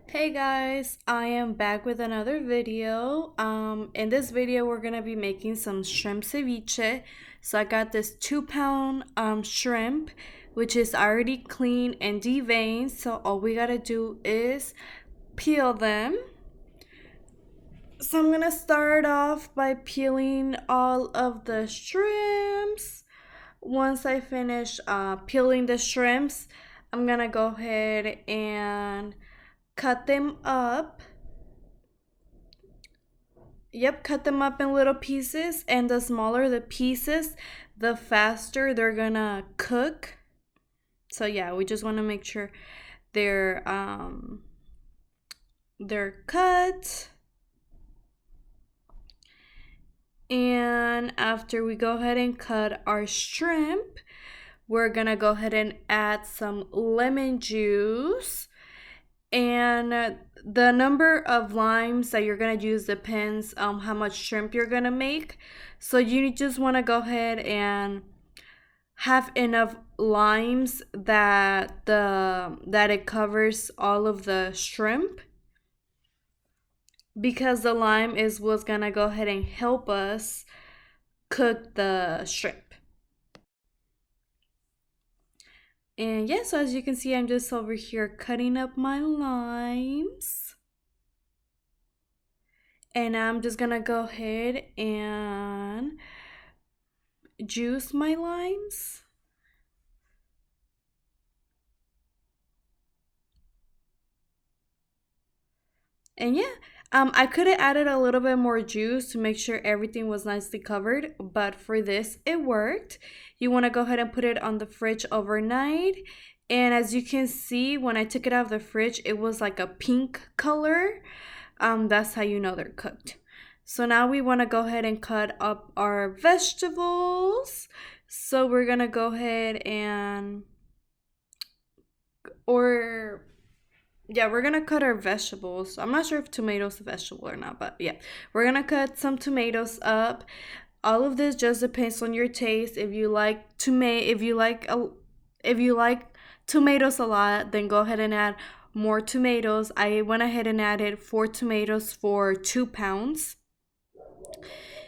Hey guys, I am back with another video. In this video we're gonna be making some shrimp ceviche. So I got this 2 pound shrimp, which is already clean and deveined. So all we gotta do is peel them. So I'm gonna start off by peeling all of the shrimps. Once I finish peeling the shrimps, I'm gonna go ahead and cut them up. Yep, cut them up in little pieces, and the smaller the pieces, the faster they're gonna cook. So yeah, we just want to make sure they're cut. And after we go ahead and cut our shrimp, we're gonna go ahead and add some lemon juice. And the number of limes that you're gonna use depends on how much shrimp you're gonna make. So you just want to go ahead and have enough limes that it covers all of the shrimp, because the lime is what's gonna go ahead and help us cook the shrimp. And yes, so as you can see, I'm just over here cutting up my limes. And I'm just gonna go ahead and juice my limes. And yeah, I could have added a little bit more juice to make sure everything was nicely covered, but for this, it worked. You want to go ahead and put it on the fridge overnight. And as you can see, when I took it out of the fridge, it was like a pink color. That's how you know they're cooked. So now we want to go ahead and cut up our vegetables. So we're going to go ahead and, we're gonna cut our vegetables. I'm not sure if tomatoes a vegetable or not, but yeah, we're gonna cut some tomatoes up. All of this just depends on your taste. If you like if you like tomatoes a lot, then go ahead and add more tomatoes. I went ahead and added 4 tomatoes for 2 pounds.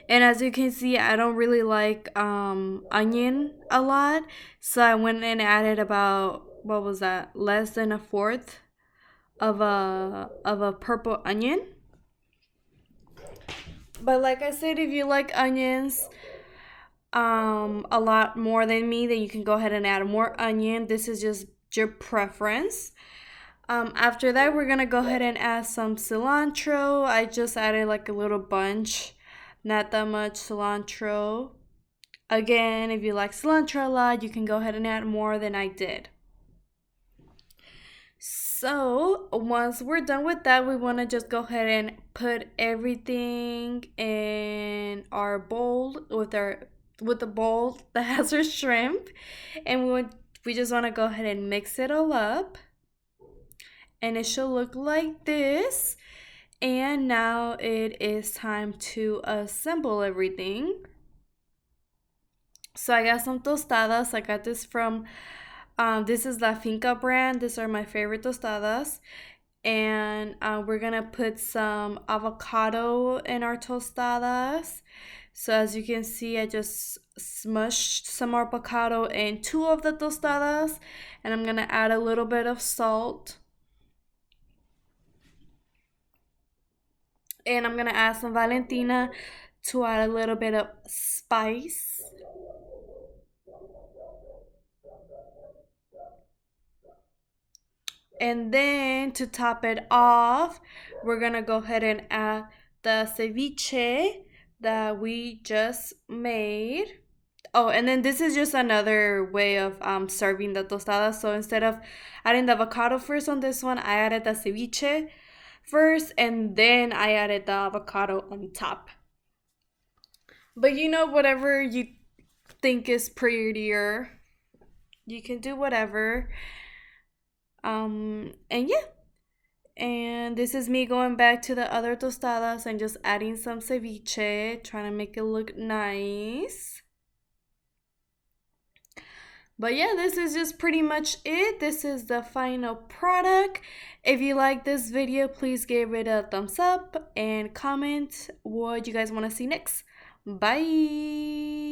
And as you can see, I don't really like onion a lot, so I went and added about, what was that, less than a fourth of a purple onion. But like I said, if you like onions a lot more than me, then you can go ahead and add more onion. This is just your preference. After that, we're gonna go ahead and add some cilantro. I just added like a little bunch, not that much cilantro. Again, if you like cilantro a lot, you can go ahead and add more than I did. So once we're done with that, we want to just go ahead and put everything in our bowl with the bowl that has our shrimp, and we just want to go ahead and mix it all up, and it should look like this. And now it is time to assemble everything. So I got some tostadas. I got this from this is La Finca brand. These are my favorite tostadas. And we're gonna put some avocado in our tostadas. So as you can see, I just smushed some avocado in 2 of the tostadas, and I'm gonna add a little bit of salt. And I'm gonna add some Valentina to add a little bit of spice. And then to top it off, we're gonna go ahead and add the ceviche that we just made. Oh, and then this is just another way of serving the tostada. So instead of adding the avocado first on this one, I added the ceviche first, and then I added the avocado on top. But whatever you think is prettier, you can do whatever. And yeah. And this is me going back to the other tostadas and just adding some ceviche, trying to make it look nice. But yeah, this is just pretty much it. This is the final product. If you like this video, please give it a thumbs up and comment what you guys want to see next. Bye.